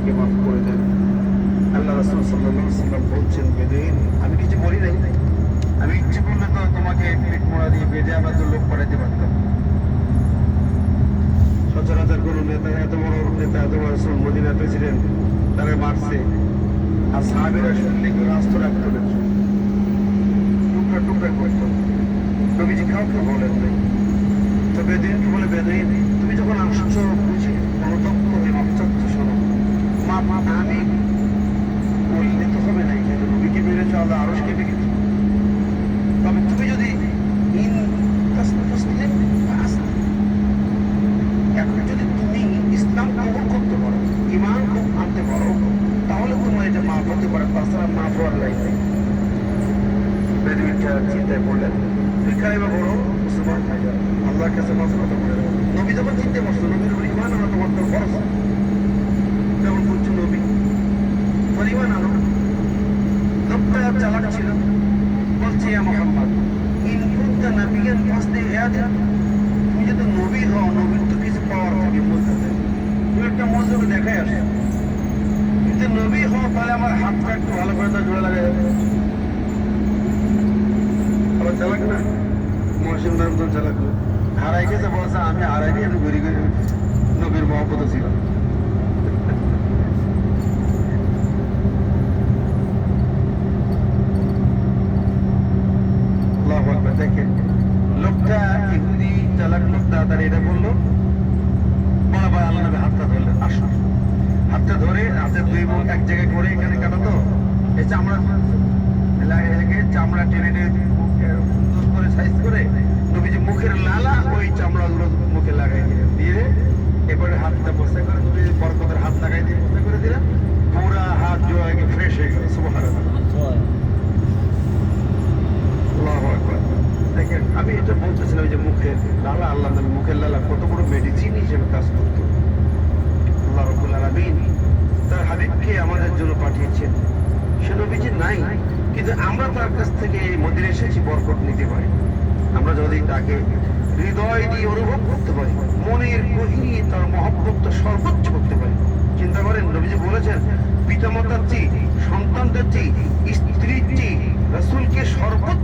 আমাকে মাফ করে দেন। আল্লাহ রাসূল সাল্লাল্লাহু আলাইহি ওয়াসাল্লাম বলছেন, বেদুইন আমি কিছু বলি নাই, আমি ইচ্ছে করলে তো তোমাকে পিঠ মোড়া দিয়ে বেঁধে আমরা তো লোক পাঠাতে পারতাম। সচরাচর কোনো নেতা, এত বড় নেতা, এত বড় রাসূল, মদিনার প্রেসিডেন্ট, তারা মারছে, আর সাহাবীরা শুনলে কেউ রাস্তা রাখতো না, টুকরা টুকরা করতো। নবীজি কাউকে বলেন নাই। তো বেদুইনকে বলে, বেদুইন তুমি যখন আসছো বুঝি অনুতপ্ত হয়ে মাপ চাচ্ছ, শোনো মাপ আমি বললে তো হবে না, কিন্তু নবীকে মেরেছ, আল্লাহ আরশকে মেরেছ। তবে তুমি যদি এখন যদি তুমি ইসলাম কবুল করতে পারো, ঈমান আনতে পারো, তাহলে তোমার এটা মাফ হতে পারে, তাছাড়া মাফ হওয়ার লাইন নেই। বেদুইনটা চিন্তায় পড়লেন, তুই কারিমা বড় মুসলমান হয়ে যাবে, আল্লাহর কাছে মাফ কথা বলে। নবী যখন চিনতে পারছো নবীর উপর ঈমান আনা তোমার তো ফরজ, যেমন বলছো নবী পরিমাণ আনো। লোকটা চালাক ছিল, বলছে ইয়া মুহাম্মদ ইন কুনতা নাবিয়ান ফাসদি ইয়াদা, তুমি যদি নবী হও, নবীর তো কিছু পাওয়ার থাকে মুজবে, তুমি একটা মুজবে দেখাই আসো, যদি নবী হও তাহলে আমার হাতটা একটু ভালো করে তার জোড়া লাগাই। আবার চালাক না, মহসিন নাম তো চালাক, হারাই গেছে, বলছে আমি হারাইনি, আমি ঘুরি ঘুরি নবীর মহব্বত ছিল। দেখেন লোকটা ইহুদি চালাক লোক, তাড়াতাড়ি এটা বললো, বলা ভাই আল্লাহ নবী হাতটা ধরলেন, আসো। হাতটা ধরে হাতের দুই মুখ এক জায়গায় করে এখানে কাটাতো, এই চামড়া লাগে, চামড়া টেনে টেনে সুন্দর করে সাইজ করে নবীজি মুখের লালা ওই চামড়াগুলো মুখে লাগাই দিলেন, দিয়ে এবারে হাতটা বসে করে নবী বরকতের হাত লাগাই দিয়ে বসে করে দিলাম, পুরা হাত জোড়া ফ্রেশ হয়ে গেল। সুবহানাল্লাহ, আল্লাহু আকবার। দেখেন আমি এটা বলতেছিলাম যে মুখের লালা, আল্লাহ নবী মুখের লালা কত বড় মেডিসিন হিসেবে কাজ করতো। আল্লাহ রাব্বুল আলামিন তার হাবিবকে আমাদের জন্য পাঠিয়েছেন। সে নবীজি নাই, কিন্তু আমরা তার কাছ থেকে মদিনায় এসেছি বরকত নিতে পারি। আমরা যদি তাকে হৃদয় দিয়ে অনুভব করতে পারি, মনের গভীরে তার মহব্বত সর্বোচ্চ করতে পারি। চিন্তা করেন নবীজি বলেছেন, পিতামাতার চেয়ে, সন্তানদের চেয়ে, স্ত্রীর চেয়ে রাসূলকে সর্বোচ্চ